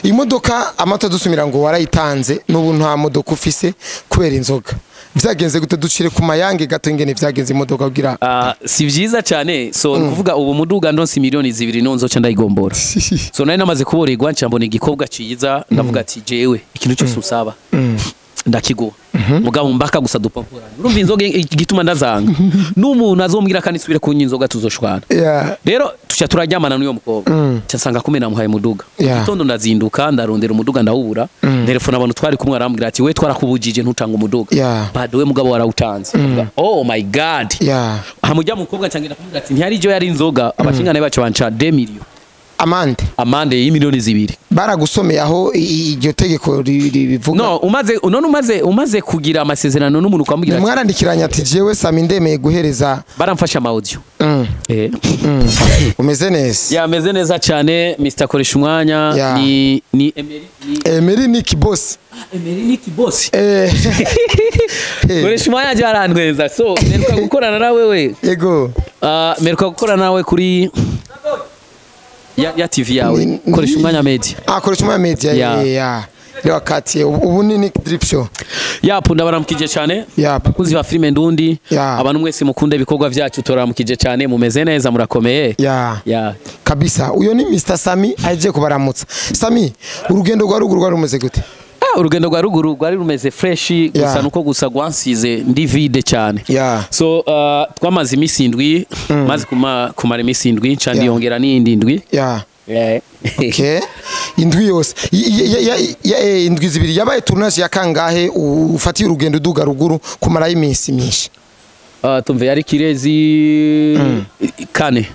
imodoka amata dusumira ngo warayitanze n'ubu nta modoka ufise kubera inzoga vyagenze gute ducire ku mayange gato ingene vyagenze imodoka kugira si vyiza cyane so kuvuga ubu muduga ndonse miliyoni 2 nonzo ca ndayigombora so nari namaze kuborerwa ncambona igikobwa ciza ndavuga ati jewe ikintu cyose usaba ndakiguha mugabo mbaka gusa dupapurana urumva inzoga igituma ndazanga n'umuntu azombwira kandi subire ku nyinzoga tuzoshwana rero tuca turaryamana n'uyo mukobwa cyasanga kumena muhaye muduga gitondo ndazinduka ndarondera umuduga ndawubura telefone abantu twari kumwe arambwira ati we twarakubujije ntutanga umuduga bado we mugabo warawutanze oh my god hamujya mukobwa cyangira kumubwira ati ntiyari jo yari inzoga abashingana bacu banca 2 million amande y'imiliyoni 2 baragusomeye aho iryo tegeko rivuga no umaze kugira amasezerano n'umuntu kwambwira mwarandikiranya ati jewe Sammy ndemeye guhereza baramfasha ama audio umeze neza yameze neza cyane Mr Koresha umwanya ni Emery Nick boss Emery Nick boss Koresha umwanya jarandweza so meruka gukorana nawe we yego meruka gukorana nawe kuri ya TV yawe Koresha umwanya media koresha umwanya media ya kati ubu ni drip show punda baramukije cyane kuzi ba filime ndundi abantu mwese mukunde ibikorwa byacu toramukije cyane mumeze neza murakomeye kabisa uyo ni Mr Sammy aje kubaramutsa Sammy urugendo rwa ruguru rwa rumeze gute urugendo rwa ruguru rwari rumeze fresh gusa nuko gusa gwansize ndi vide cyane so twamaze imisi 7 maze kumara imisi 7 cyandi yongera n'indi 7 okay indwi yose indwi 2 yabaye tournage ya kangahe ufatiye urugendo duga ruguru kumara imisi myinshi tumve yari kirezi kane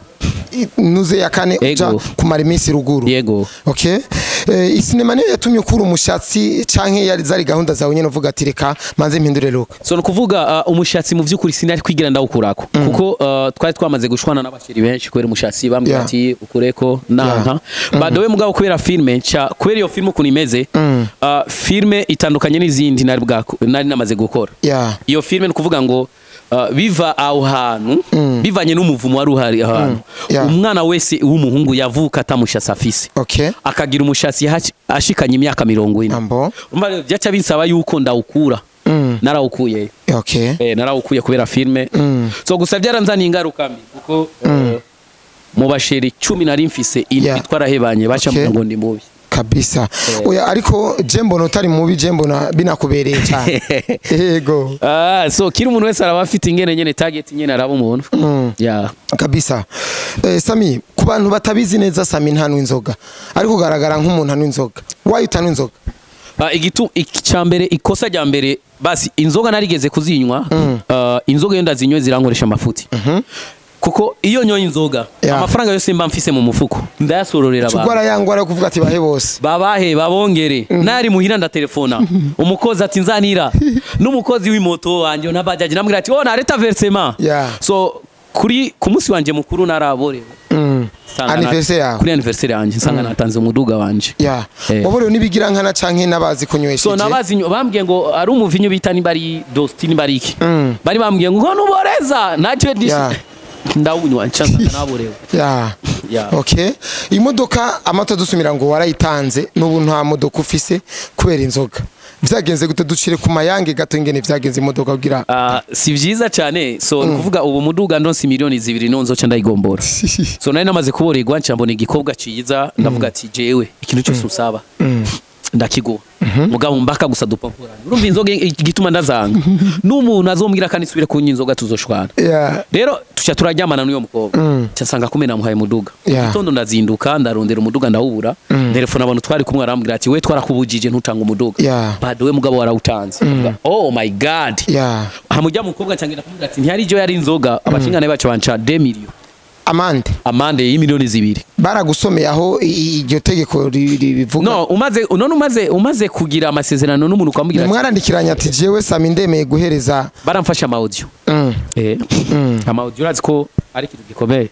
nuze ya kane uja kumara imisi ruguru yego okay isinema niyo yatumye ukura umushatsi canke yari zari gahunda zawe nyene uvuga ati reka manze mpindure look so no kuvuga umushatsi mu vyukuri sinari kwigira ndawukurako kuko twari twamaze gushwana n'abashiri benshi kwera umushatsi bambwira ati ukureko nanka badowe mugabo kubera filme kubera iyo filme kunimeze filme itandukanye n'izindi nari namaze gukora iyo filme no kuvuga ngo biva aho hantu bivanye n'umuvumo wari uhari ahantu umwana wese w'umuhungu yavuka atamushatsi afise akagira umushatsi ashikanye imyaka 40 umva byaca binsaba yuko ndawukura narawukuye narawukuye kubera filme so gusa byaranzaniye ingaruka mbi kuko mu basheri 10 nari mfise bitwarahebanye baca ngo ndi mubi kabisa oya ariko jembo notari mubi jembo na binakubereye cyane yego so kiri umuntu wese araba afite ingene nyene target nyene araba umuntu kabisa Sammy ku bantu batabizi neza Sammy nta n'inzoga ariko garagara nk'umuntu nta n'inzoga why utana inzoga icyambere ikosa rya mbere basi inzoga narigeze kuzinywa inzoga yo ndazinywe zirankoresha amafuti kuko iyo nyoye inzoga amafaranga yose mba mfise mu mufuko ndayasororera abantu cugwara yangwara kuvuga ati bahe bose babahe babongere nari muhira nda telefona umukozi ati nzanira n'umukozi w'imoto wanje nabajaje namwira ati oh nareta versement so ku munsi wanje mukuru naraborewe anniversaire kuri anniversaire yanje nsanga natanze umuduga wanje waborewe nibigira nkana canke nabazi kunywesha so nabazi bambwiye ngo ari umuvinyo bita ni bari dostini bariki bari bambwiye ngo nuboreza naje ndawunywa ncanga naborewe okay imodoka amata dusumira ngo warayitanze n'ubu nta modoka ufise kubera inzoga vyagenze gute ducire ku mayange gato ingene vyagenze imodoka kugira si vyiza cyane so kuvuga ubu muduga ndonse miliyoni 2 nonzo ca ndayigombora so nari namaze kuborerwa ncambona igikobwa ciza ndavuga ati jewe ikintu cyose usaba ndakiguha mugabo mbaka gusa dupapurana urumva inzoga igituma ndazanga n'umuntu azombwira kandi subire ku nyinzoga tuzoshwana rero tuca turaryamana n'uyo mukobwa cyasanga kumena muhaye muduga gitondo ndazinduka ndarondera umuduga ndawubura telefone abantu twari kumwe arambwira ati we twarakubujije ntutanga umuduga bado we mugabo warawutanze oh my god hamujya mukobwa cyangira kumubwira ati ntiyari jo yari inzoga abashingana bacu banca 2 million amande y'imiliyoni 2 baragusomeye aho iryo tegeko rivuga no umaze kugira amasezerano n'umuntu kwambwira mwarandikiranya ati jewe Sammy ndemeye guhereza baramfasha ama audio ama audio urazi ko ari kintu gikomeye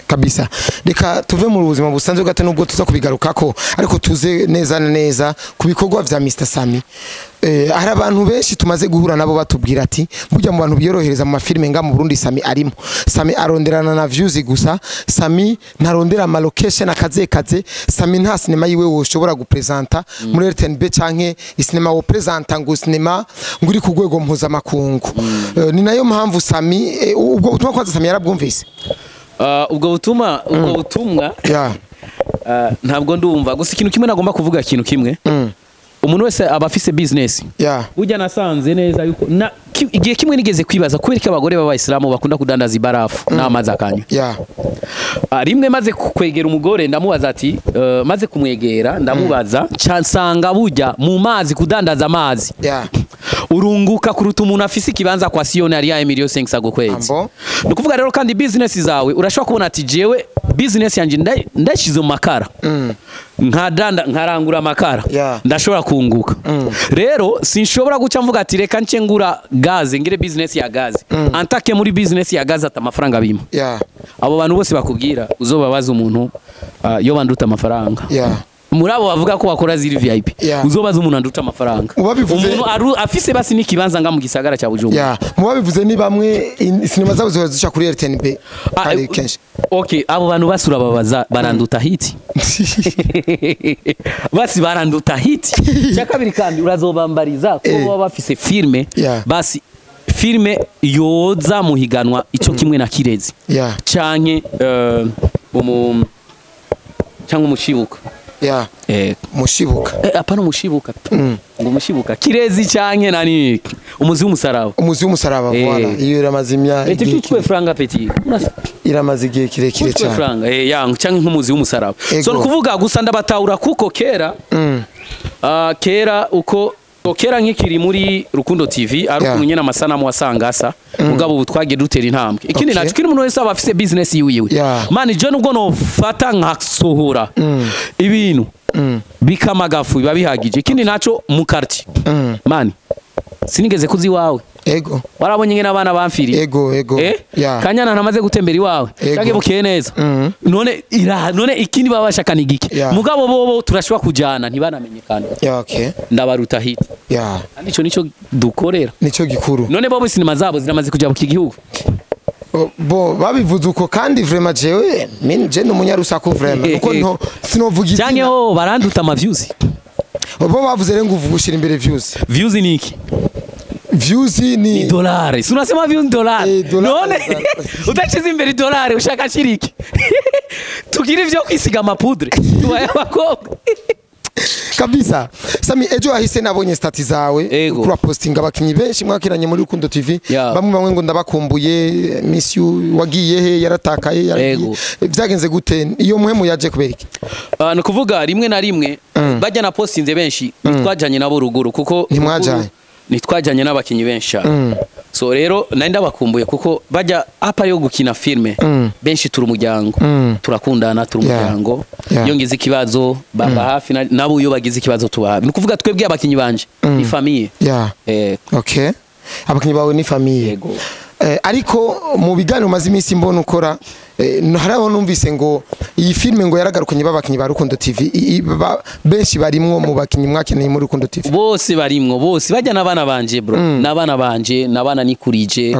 kabisa. Reka tuve mu buzima busanzwe gato nubwo tuza kubigarukako, ariko tuze neza neza kubikorwa vya Mr Sammy. Hari abantu benshi tumaze guhura nabo batubwira ati burya mu bantu byorohereza mu mafilme nga mu Burundi Sammy arimo. Sammy aronderana na views gusa, Sammy ntarondera ama location akaze Sammy nta cinema yiwe woshobora gupresenta muri RTNB canke isinema wo presenta ngo cinema nguri ku rwego mpuzamakungu. Ni nayo mpamvu Sammy ubwo butumwa kwanza Sammy yarabwumvise. Ubwo butumwa ntabwo ndumva gusa ikintu kimwe nagomba kuvuga ikintu kimwe. Umuntu wese aba afise business. Burya nasanze neza yuko igihe kimwe nigeze kwibaza kubera ko abagore b'abayisilamu bakunda kudandaza ibarafu n'amazi akanyu. Rimwe maze kwegera umugore ndamubaza ati maze kumwegera ndamubaza nsanga burya mu mazi kudandaza amazi urunguka kuruta umuntu afise ikibanza kwa Siyonari ya Emilio Senks agokwezi. Nukuvuga rero kandi business zawe urashobora kubona ati jewe business yanje ndashize mu makara. Nkarangura amakara ndashobora kunguka. Rero sinshobora guca mvuga ati reka nce ngura gaze ngire business ya gaze antake muri business ya gaze atamafaranga bimo. Abo bantu bose bakubwira uzobabaza umuntu yo banduta amafaranga. Murabo bavuga ko bakora ziri VIP uzobaza umuntu anduta amafaranga. Umuntu afise basi nikibanza nga mu gisagara cya Bujumbura. Mubabivuze ni bamwe sinema zabo zica kuri RTNB ari kenshi. Okay, abo bantu basura babaza baranduta hiti. Basi baranduta hiti. Cyakabiri kandi urazobambariza ko baba bafise filme basi filme yoza muhiganwa ico kimwe na Kirezi. Canke cyangwa umushibuka. Mushibuka. Apana mushibuka. Ngo mushibuka. Kirezi canke nani? Umuzi w'umusaraba. Umuzi w'umusaraba voilà. Iyo iramaze imya. Eti twe franga petit. Iramaze igihe kirekire cyane. Twe franga yangu canke nk'umuzi w'umusaraba. So kuvuga gusa ndabatahura kuko kera kera uko kera nk'ikiri muri Rukundo TV ari ukunye n'amasanamu wasangasa mugabo ubutwage dutera intambwe. Ikindi nacu kiri umuntu wese aba afise business yiwe. Man je nubwo no fata nkasohora ibintu bikamagafu biba bihagije. Ikindi naco mu quartier man sinigeze kuzi wawe warabonye ngene abana bamfiriye Kanyana namaze gutembera iwawe cyangwa bukeye neza none ikindi babashaka ni gike mugabo bobo turashwa kujana ntibanamenyekana ndabaruta hit nico dukorera nico gikuru none bobo sinema zabo ziramaze kujya mu kigihugu bo babivuze uko kandi vraiment jewe je n'umunyarusaku vraiment uko nto sinovugize cyangwa baranduta ama views bo bavuze rero nguvugushira imbere views ni iki views ni dolari. Unasema views dolari. None utachize imbere dolari ushaka shiriki. Tukiri vyo kwisiga amapudre. Tubaye abakobwa. Kabisa. Sammy ejo ahise nabonye stati zawe kuri posting abakinyi benshi mwakiranye muri Rukundo TV. Bamwe ngo ndabakumbuye miss you wagiye he yaratakaye byagenze gute iyo muhemu yaje kuberiki. No kuvuga rimwe na rimwe bajya na postinze benshi twajanye nabo ruguru kuko ntimwajanye nitwajanye n'abakinyi benshi. So rero nanda bakumbuye kuko bajya apa yo gukina filme benshi turi umuryango turakundana turi umuryango iyo ngize ikibazo baba hafi nabo iyo bagize ikibazo tubahabi nukuvuga twebwe abakinyi banje ni famille. Okay, abakinyi bawe ni famille. Ariko mu biganiro maze iminsi mbona ukora haraho numvise ngo iyi filme ngo yaragarukanye babakinyi ba Rukundo TV benshi barimwo mu bakinyi mwakeneye muri Rukundo TV bose barimwo bose bajya nabana banje bro nabana banje nabana nikurije.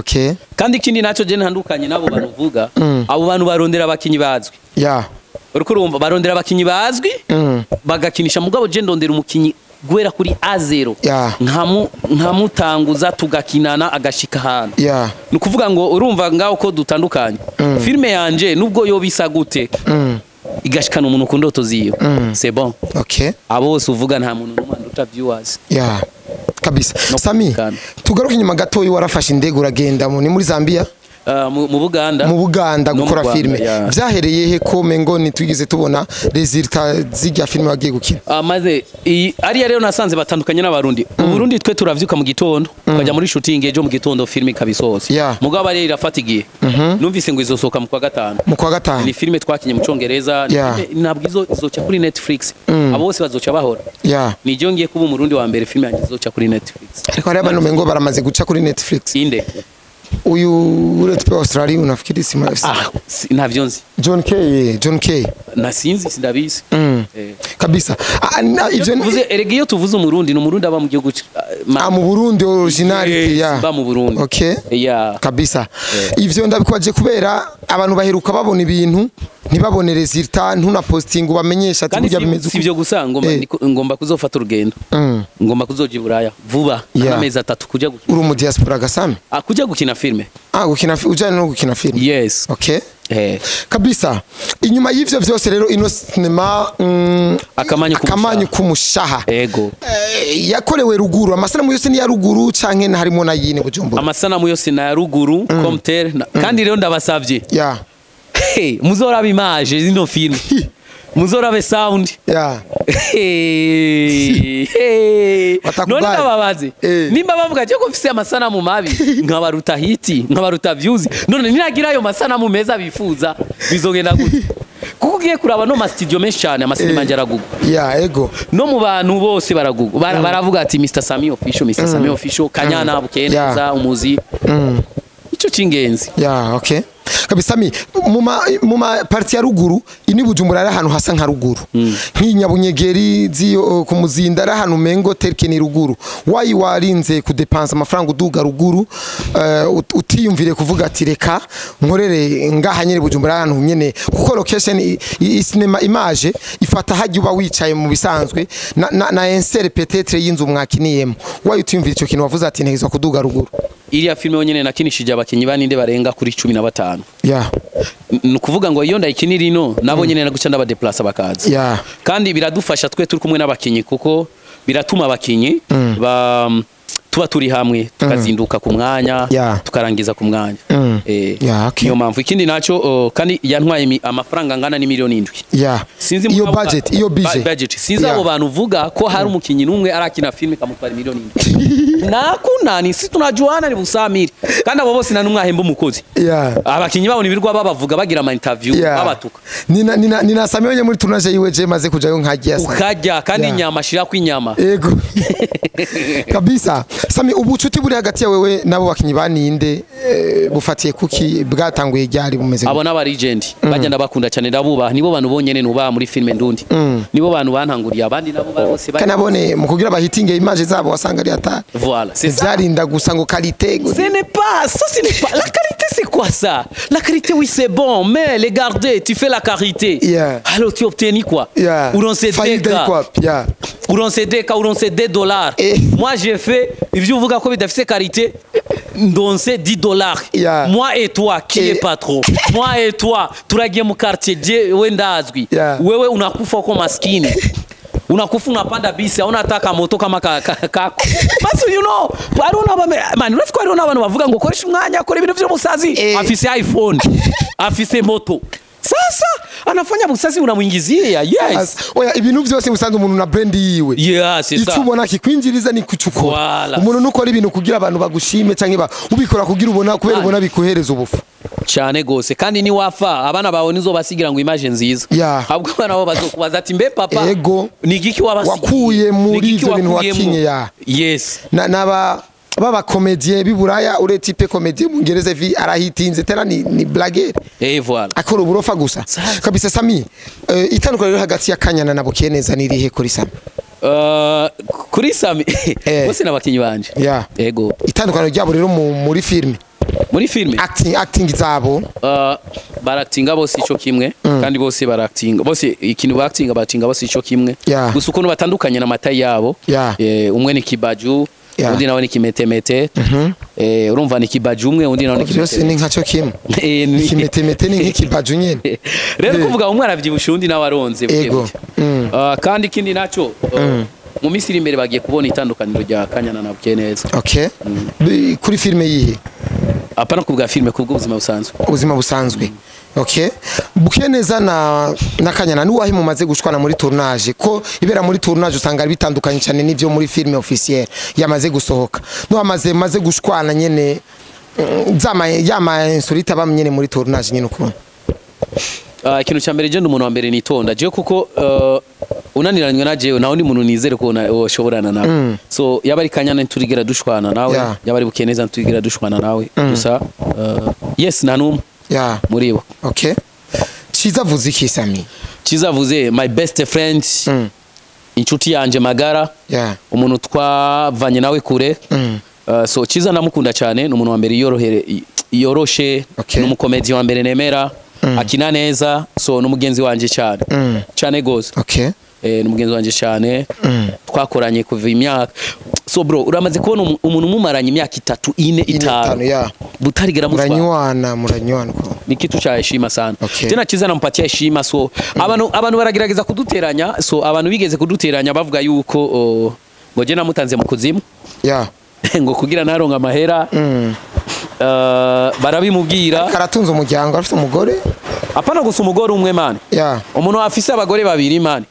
Kandi ikindi naco je ntandukanye nabo banuvuga abo bantu barondera abakinyi bazwi urumva barondera abakinyi bazwi bagakinisha mugabo je ndondera umukinyi gwera kuri A0 nkamutanguza tugakinana agashika hano nukuvuga ngo urumva ngaho ko dutandukanye filme yanje nubwo yo bisa gute igashikana umuntu ku ndoto ziyo c'est bon. Abo bose uvuga nta muntu n'umanduta viewers kabisa. Sammy tugaruke inyuma gato warafashe indege uragenda ni muri Zambia mu Buganda gukora filme byahereye he ko mengo nitwigize tubona resultat zijya filme wagiye gukina maze ari rero nasanze batandukanye n'abarundi Burundi twe turavyuka mu gitondo tukajya muri shooting ejo mu gitondo filme kabisose mugabo ari irafatigiye numvise ngo izosoka mu kwa gatanu ni filme twakinye mu Congereza nabwo izoca kuri Netflix abo bose bazoca bahora ni je ngiye kuba umurundi wa mbere filme yanjye izoca kuri Netflix ariko hari abantu mengo baramaze guca kuri Netflix inde uyu uretse pe Australia unafikiri sima navyo nzi John K nasinzi sindabizi kabisa ivyo vuze erege iyo tuvuze umurundi n'umurundi aba mu gihugu mu Burundi originality ya ba mu Burundi okay ya kabisa ivyo ndabikwaje kubera abantu baheruka babona ibintu ntibabone resultat ntuna posting ubamenyesha ati burya bimeze sivyo gusa ngomba kuzofata urugendo ngomba kuzoja Buraya vuba amezi 3 kuja uri mu diaspora gasame kuja gukina filme gukina ujana no gukina filme yes okay kabisa inyuma y'ivyo vyose rero ino cinema akamanyu kumushaha ego yakorewe ruguru amasanamu yose ni ya ruguru canke harimo na yine Bujumbura amasanamu yose na ya ruguru comter kandi rero ndabasavye muzoraba image zino film muzorabe sound none nababaze nimba bavuga je ko mfise amasanamu mabi nkabaruta hiti nkabaruta views none niragira ayo masanamu meza bifuza bizogenda gute kuko ugiye kuraba no ma studio menshi cyane amasinema njaragugu ego no mu bantu bose baragugu baravuga ati Mr Sammy official kanyana bukeneza umuzi ico cingenzi okay kabisa muma parti ya ruguru ini Bujumbura ari ahantu hasa nka ruguru nk'inyabunyegeri ziyo ku muzinda ari ahantu mengo terkeni ruguru wayi warinze kudepansa amafaranga uduga ruguru utiyumvire kuvuga ati reka nkorere ngaha nyene Bujumbura ahantu nyene kuko location cinema image ifata hajya uba wicaye mu bisanzwe na insert peut-être y'inzu mwakiniyemo wayi utiyumvire ico kintu wavuze ati ntegezwa kuduga ruguru iriya filme yonyene nakinishije abakinyi baninde barenga kuri 15 nukuvuga ngo iyo ndayikinira ino nabo nyene naguca ndabadeplace bakazi kandi biradufasha twe turi kumwe n'abakinyi kuko biratuma abakinyi tuba turi hamwe tukazinduka ku mwanya tukarangiza ku mwanya niyo mpamvu ikindi naco kandi yantwaye amafaranga angana ni miliyoni 7 sinzi iyo budget sinzi abo bantu uvuga ko hari umukinyi numwe arakina filme kamutwara miliyoni 7 nakunani si tunajuana ni busamiri kandi abo bose na numwahemba umukozi abakinyi babona ibirwa babavuga bagira ama interview babatuka nina Sammy muri tunaje yiwe je maze kujayo nkagiye ukajya kandi inyama shira kwinyama yego kabisa Sammy ubucuti buri hagati ya wewe nabo bakinyi baninde bufatiye kuki bwatanguye ryari bumeze abo n'aba legend bagenda bakunda cyane ndabuba nibo bantu bonyene nuba muri filme ndundi nibo bantu bantanguriye abandi nabo bose kanabone mu kugira bahitinge image zabo wasanga ari atari voilà c'est ça zarinda gusa ngo qualité ce n'est pas la qualité c'est quoi ça la qualité oui c'est bon mais les garder tu fais la carité alors tu obtiens quoi ou dans ces cas ou dans ces cas ou dans ces $. Moi j'ai fait ivyo uvuga ko bidafise qualité ndonse $10 moi et toi qui est patron moi et toi turagiye mu quartier je wendazwi wewe unakufa kwa maskini unakufa unapanda bisi au unataka moto kama kako basi you know man urafiko ari abantu bavuga ngo koresha umwanya akora ibintu by'umusazi afise iPhone afise moto sasa anafanya busazi unamuingizia oya ibintu byose usanga umuntu na brand yiwe c'est ça itubona kikwinjiriza ni kucukura umuntu nukora ibintu kugira abantu bagushime canke ubikora kugira ubona kubera ubona bikuhereza ubufu cyane gose kandi ni wafa abana bawe nizo basigira ngo image nziza ahubwo abana bo bazokubaza ati mbe papa ni giki wakuye muri ibyo bintu wakinye baba comédien biburaya ure type comédien mungereza vi arahitinze tera ni blagueur voilà akora uburofa gusa kabisa Sammy itandukaniro hagati ya Kanyana na Bukeneza nirihe kuri Sammy kuri Sammy bose nabakinyi banje yego itandukaniro ryabo rero muri filme acting zabo baractinga bose ico kimwe kandi bose baractinga bose ikintu bactinga bose ico kimwe gusa ukuntu batandukanye na mata yabo umwe ni kibaju undi nawe ni kimetemete urumva ni kibaju umwe undi nawe ni kimetemete byose ni nkaco kimwe kimetemete ni nk'ikibaju nyene rero kuvuga umwe aravyibusha undi nawe aronze kandi kindi naco mu misiri imbere bagiye kubona itandukaniro rya Kanyana na Bukeneza kuri filme yihe apana kubwa filme kubwo ubuzima busanzwe Bukeneza na Kanyana ni wahi mumaze gushwana muri tournage ko ibera muri tournage usanga bitandukanye cyane n'ivyo muri filme officielle yamaze gusohoka no amaze gushwana nyene yama insolita bamnyene muri tournage nyene uko ikintu cya mbere je n'umuntu wa mbere nitonda je kuko unaniranywe na jewe naho ni umuntu nizere ko washoborana nawe so yaba ari kanyana turigera dushwana nawe yaba ari bukeneza turigera dushwana nawe gusa yes nta numwe muri bo. Okay, Chiza vuze iki Sammy? Chiza vuze my best friend, inshuti yanje magara, umuntu twavanye nawe kure. So Chiza namukunda cyane, n'umuntu wa mbere yoroshe, n'umukomedi wa mbere nemera, akina neza, so n'umugenzi wanje cyane gose. Okay, n'umugenzi wanje cyane, twakoranye kuva imyaka. So bro, uramaze kubona umuntu mumaranye imyaka 3 4 5 butarigera muranywana ni kitu cha heshima sana. Tena Chiza nampatia heshima, so abantu baragerageza kuduteranya, so abantu bigeze kuduteranya bavuga yuko ngo je namutanze mu kuzimu ngo kugira naronga amahera barabimubwira karatunze umuryango afite umugore apana gusa umugore umwe man umuntu afise abagore babiri man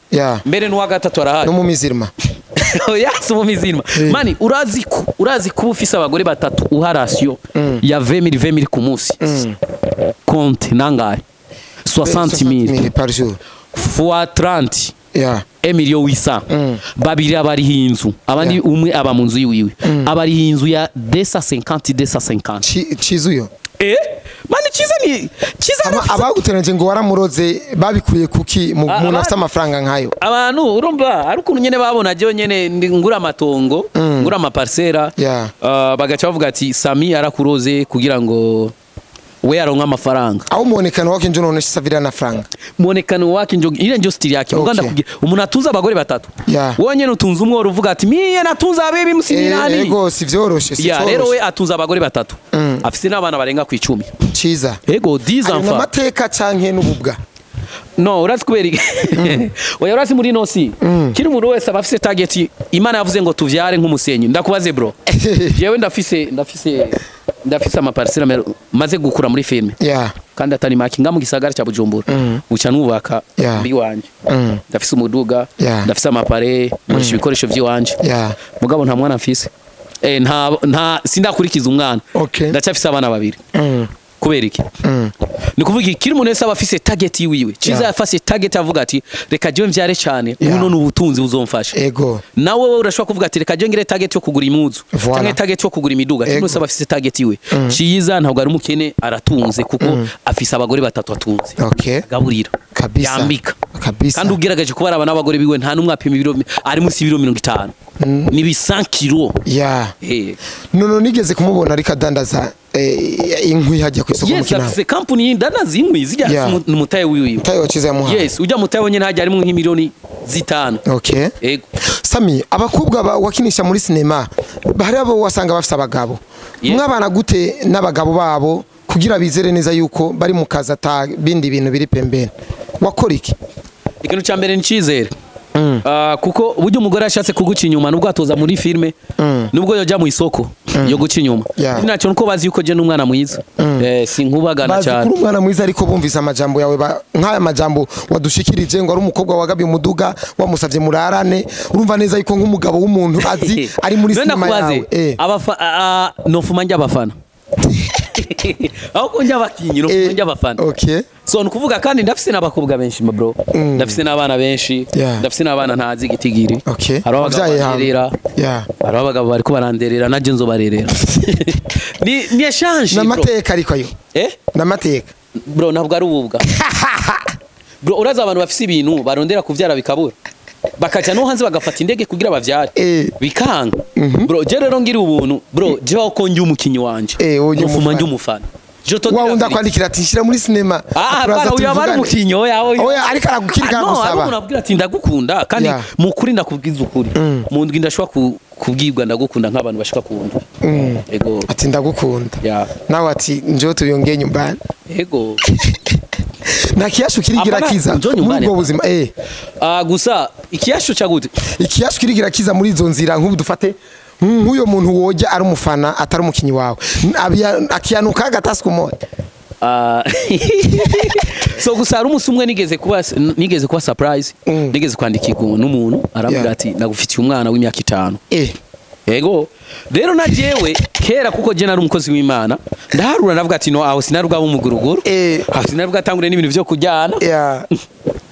mbere n'uwa gatatu arahari no mu mizirima yasi mu mizirima mani urazi ko ufise abagore batatu uharasyo ya 20,000 ku munsi compte nangaye 60,000 par jour fois 30 1,800,000 babiri abari hinzu abandi umwe aba mu nzu yiwe abari hinzu ya 250 Chizuyo mani Chiza abaguteranije ngo waramuroze babikuye kuki umuntu afite amafaranga nkayo abantu urumva ari ukuntu nyene babona je nyene ngura amatongo ngura amaparcelle bagaca bavuga ati Sammy arakuroze kugira ngo we aronka amafaranga aho muonekano wake njo none savira na franga muonekano wake njo ile njo stili yake uganda kugira umuntu atunza abagore batatu wonye nutunza umwe uvuga ati miye natunza abebi musinirani ego sivyoroshe rero we atunza abagore batatu afise n'abana barenga ku 10 Chiza ego 10 enfants amateka canke n'ububwa no urazi kubera oya urazi muri nosi kiri umuntu wese abafise target Imana yavuze ngo tuvyare nk'umusenyi ndakubaze bro jewe ndafise amaparcelle maze gukura muri filme kandi atari makinga mu gisagara cya Bujumbura uca nubaka mbi wanje ndafise umuduga ndafise amapare muri ibikoresho by'iwanje mugabo nta mwana mfise nta sindakurikiza umwana ndacafise abana babiri kubera iki ni kuvuga kiri umuntu wese abafise target yiwe Chiza yafase target avuga ati reka je mvyare cyane uno n'ubutunzi buzomfasha nawe wowe urashobora kuvuga ati reka je ngire target yo kugura imuzu cyangwa target yo kugura imiduga kiri wese abafise target yiwe Chiza ntabwo ari umukene aratunze kuko afise abagore batatu atunze gaburira yambika kandi ugerageje kubara abana n'abagore biwe nta numwe apima ibiro ari munsi y'ibiro 50 ni bi 100 kilo no nigeze kumubona ariko adandaza inkwi hajya ku isoko mu Kinama yes company y'indanazi inkwi zijya n'umutaye wiwe mutaye wa Chiza yamuha yes ujya mutaye wonyene hajya arimo nk'imiliyoni 5 ego Sammy abakobwa wakinisha muri cinema bahari abo wasanga bafite abagabo mwabana gute n'abagabo babo kugira bizere neza yuko bari mu kaza ta bindi bintu biri pembeni wakora iki ikintu cya mbere ni Chizere kuko uburyo umugore ashatse kuguca inyuma nubwo atoza muri filme nubwo yoja mu isoko yo guca inyuma nacyo nuko bazi yuko je n'umwana mwiza sinkubagana cyane bazi umwana mwiza ariko bumvise amajambo yawe nk'aya majambo wadushikirije ngo ari umukobwa wagabye umuduga wamusavye murarane urumva neza yuko nk'umugabo w'umuntu azi ari muri sinema yawe nofuma njya abafana aho kunjya abakinyi nofuma njya abafana so nukuvuga kandi ndafise n'abakobwa benshi bro ndafise n'abana benshi ndafise n'abana ntazi gitigiri hari abagabo bari ko baranderera naje nzo barerera ni echange n'amateka ariko ayo n'amateka bro ntabwo ari ububwa bro uraza abantu bafise ibintu barondera kuvyara bikabura bakaja no hanze bagafata indege kugira bavyare bikanga bro je rero ngira ubuntu bro je wako njye umukinyi wanje nofuma njye umufana wawunda kwandikira ati shira muri cinema turaza uyabara umukinyi oya ariko aragukirika gusaba nabwira ati ndagukunda kandi mukuri ndakubwiza ukuri mu ndwi ndashobora kubwirwa ndagukunda nk'abantu bashika kunda ego ati ndagukunda nawe ati njye tuyongeye nyumbani ego na kiyashu kirigira kiza muri ubwo buzima gusa ikiyashu cagute ikiyashu kirigira kiza muri izo nzira nk'ubu dufate nk'uyo muntu woja ari umufana atari umukinyi wawe akiyanuka gatasi kumoya so gusa ari umunsi umwe nigeze kuba surprise nigeze kwandikirwa n'umuntu arambwira ati nagufitiye umwana w'imyaka 5 Ego rero na jewe kera kuko je nari umukozi w'Imana ndaharura navuga ati no aho sinaruga umuguruguru aho sinaruga tangure n'ibintu byo kujyana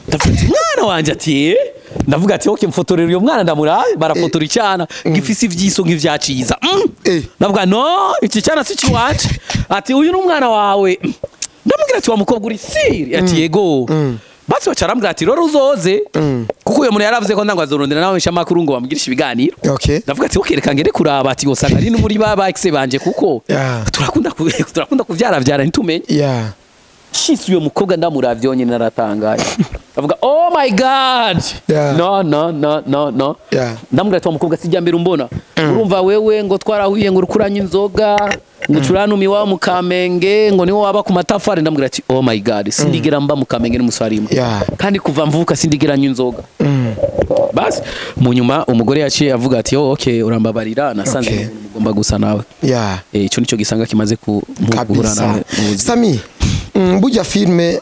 ndafite mwana wanje ati ndavuga ati okay mfotorera uyo mwana ndamuraye barafotora icana gifise ivyiso nk'ivyaciza ndavuga no iki cyana si kiwacu ati uyu n'umwana wawe ndamubwira ati wa mukobwa uri siri ati yego basi bacarambwira ati rero uzoze kuko uyo muntu yaravuze ko ndangwa zorondera nawe nshamakuru ngo bamgirisha ibiganiro ndavuga ati okay reka ngere kuraba ati yosanga ari muri baba exe banje kuko turakunda kuvyara nitumenye shisi uyo mukobwa ndamuravye yonyine naratangaye avuga oh my god no ndamubwira ati wa mukobwa sijya mbere umbona urumva wewe ngo twarahuye ngo urukuranye inzoga ngo turanumi wa mukamenge ngo niwo waba ku matafari ndamubwira ati oh my god sindigera mba mukamenge n'umusarima kandi kuva mvuka sindigera nyinzoga basi mu nyuma umugore yaciye avuga ati oh okay urambabarira nasanze mugomba gusa nawe ico nico gisanga kimaze kuhura nawe Sammy burya filme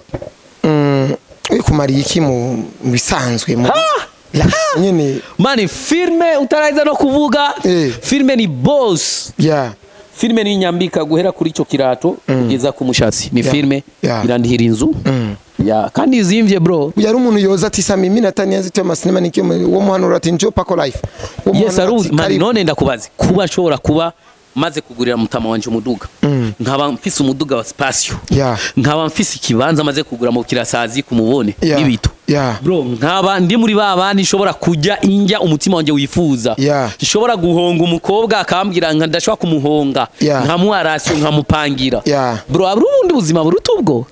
kumariye iki mu bisanzwe mu nyene mani filme utaraza no kuvuga filme ni boss filme ni nyambika guhera kuri ico kirato kugeza ku mushatsi ni filme irandihira inzu kandi izimvye bro yari umuntu yoza ati Sammy mimi natani yazityo masinema nikyo wo muhanura ati njo pako life yes aruzi mani none ndakubaze kuba ashobora kuba maze kugurira mutama wanje umuduga nkaba mfise umuduga wa spatio nkaba mfise ikibanza maze kugura mu kirasazi kumubone n'ibito bro nkaba ndi muri babandi nshobora kujya injya umutima wanje wifuza nshobora guhonga umukobwa akambwira nka ndashwa kumuhonga nkamuarasyo nkamupangira bro aburundi buzima buruta ubwo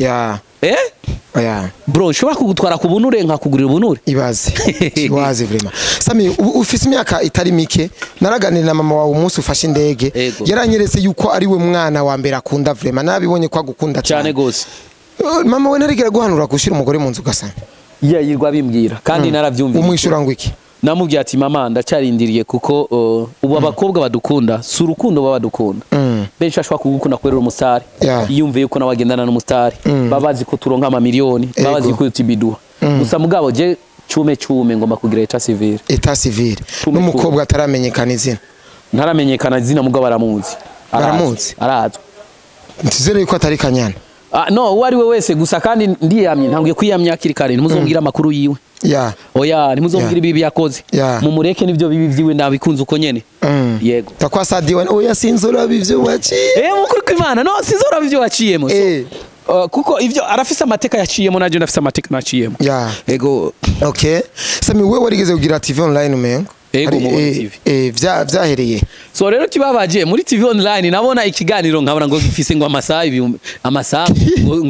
bro nshobora kugutwara ku bunure nkakugurira ubunure ibaze vraiment Sammy ufise imyaka itari mike naraganira na mama wawe umunsi ufashe indege yaranyeretse yuko ari we mwana wa mbere akunda vraiment nabibonye kwa gukunda cyane gose mama we narigera guhanura gushira umugore mu nzu gasana yirwa bimbwira kandi naravyumvira umwishura ngo iki namubwiye ati mama ndacarindiriye kuko ubu abakobwa badukunda si urukundo baba badukunda benshi ashobora kugukunda kubera umusitari yiyumviye yuko nawe agendana n'umusitari babazi ko turonka amamiliyoni babazi ko utibiduha gusa mugabo je cume ngomba kugira etat civil n'umukobwa ataramenyekana izina ntaramenyekana izina mugabo aramuzi arazwe ntizere yuko atari Kanyana no uwari we wese gusa kandi ndiyamye ntangiye kwiyamya akiri kare ntimuzombwira amakuru yiwe oya ntimuzombwira ibibi yakoze mumureke nivyo bibi vyiwe ndabikunze uko nyene yego takwasadiwe oya sinzora bivyo waciye mukuri kw'Imana no sinzora bivyo waciyemo kuko ivyo arafise amateka yaciyemo naje ndafise amateka naciyemo yego okay Sammy wewe warigeze kugira TV online umengo ego mu TV vyahereye so rero kibabaje muri TV online nabona ikiganiro nkabona ngo gifise ngo amasaha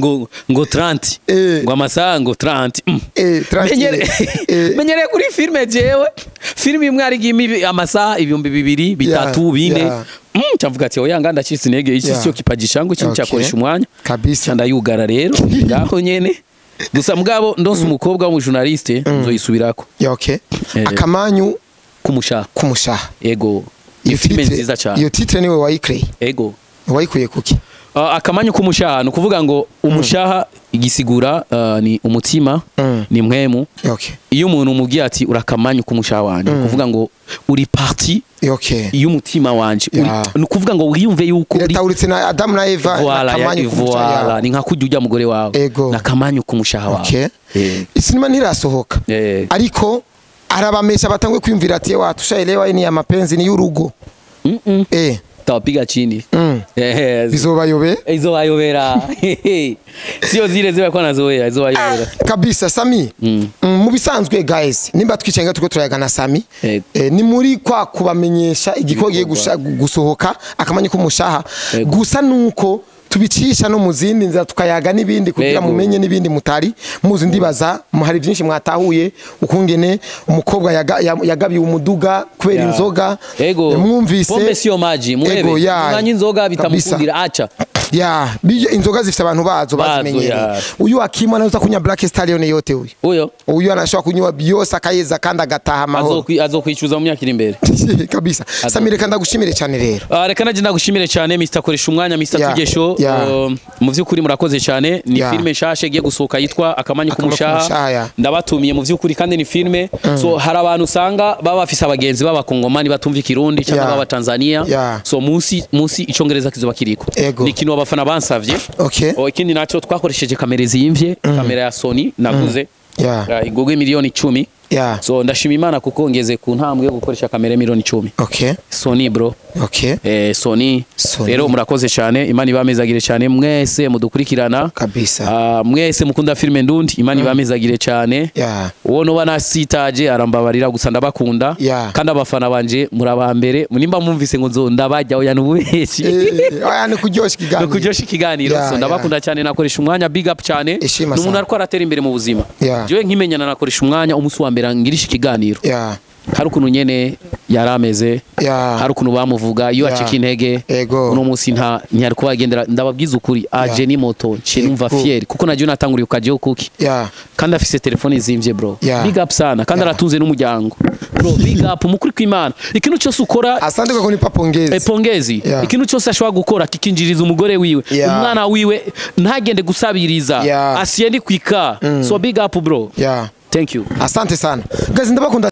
ngo 30 ngo amasaha ngo 30 menyere kuri filme jewe filme imwe ari gimi amasaha 2,000 3 4 cyavuga ati oya nganda cyisi nege iki cyo kipagishango kintu cyakoresha umwanya kabisa ndayugara rero ngaho nyene gusa mugabo ndonse umukobwa w'umujournaliste nzoyisubirako okay akamanyu kumushaha ego iyo filme nziza cyane iyo titre niwe wayikreye ego wayikuye kuki akamanyu kumushaha no kuvuga ngo umushaha igisigura ni umutima ni mwemu iyo umuntu umugiye ati urakamanyu kumushaha wanje kuvuga ngo uri parti iyo umutima wanje no kuvuga ngo wiyumve yuko retawuritse na Adam na Eva akamanyu kumushaha ni nka kujya umugore wawe nakamanyu kumushaha wawe isinema ntirasohoka ariko arabamesha batangwe kwimvira ati watushaelewa ni ya mapenzi ni y'urugo tapiga chini izobayobera sio zile ziba kwa nazoea izobayobera kabisa Sammy mu bisanzwe guys nimba twicenga tuko turayagana Sammy ni muri kwa kubamenyesha igikogiye gusohoka akamanyi kumushaha gusa nuko tubicisha no muzindi nza tukayaga nibindi kugira mumenye nibindi mutari muzi ndibaza muhari byinshi mwatahuye ukungene umukobwa yagabiye umuduga kubera inzoga mwumvise pombe sio maji mwebe mwanyi inzoga bitamukundira acha ya bije inzoga zifite abantu bazo bazimenyereye uyu akimwa nazo kunya Black Stallion yote uyu anashaka kunywa byose akayeza kandi agataha amahoro azokwicuza mu myaka iri imbere kabisa Sammy reka ndagushimire cyane rero reka naje ndagushimire cyane Mr koresha umwanya Mr tugesho mu vyukuri murakoze cyane ni filme nshashe giye gusohoka yitwa akamanyi kumushaha ndabatumiye mu vyukuri kandi ni filme so hari abantu usanga baba bafise abagenzi b'abakongomani batumva ikirundi cyangwa baba Tanzania so musi icongereza kizoba kiriko ni kintu abafana bansavye ikindi naco twakoresheje kamera ziyimvye kamera ya Sony naguze igugwe miliyoni 10 so ndashima Imana kuko ngeze ku ntambwe yo gukoresha kamera miliyoni 10 Sony bro Sony rero murakoze cyane Imana ibamezagire cyane mwese mudukurikirana kabisa mwese mukunda filme ndundi Imana ibamezagire cyane uwo no banasitaje arambabarira gusa ndabakunda kandi abafana banje murabambere nimba mumvise ngo nzondabajya oya nubuheshi oya ni kuryoshya ikiganiro so ndabakunda cyane nakoresha umwanya big up cyane n'umuntu ariko aratera imbere mu buzima jewe nkimenyana nakoresha umwanya umusi wa mbere ngirisha ikiganiro hari ukuntu nyene yarameze hari ukuntu bamuvuga iyo acika intege uno munsi ntiyari kubagendera ndababwiza ukuri aje ni moto numva fier kuko naje natanguriye ukaje kuki kandi afise telefone zimvye bro big up sana kandi aratunze n'umuryango bro big up mukuri kw'Imana ikintu cyose ukora asante ko ni papongezi pongezi ikintu cyose ashobora gukora kikinjiriza umugore wiwe umwana wiwe ntagende gusabiriza asiye ndi kwika so big up bro thank you asante sana guys ndabakunda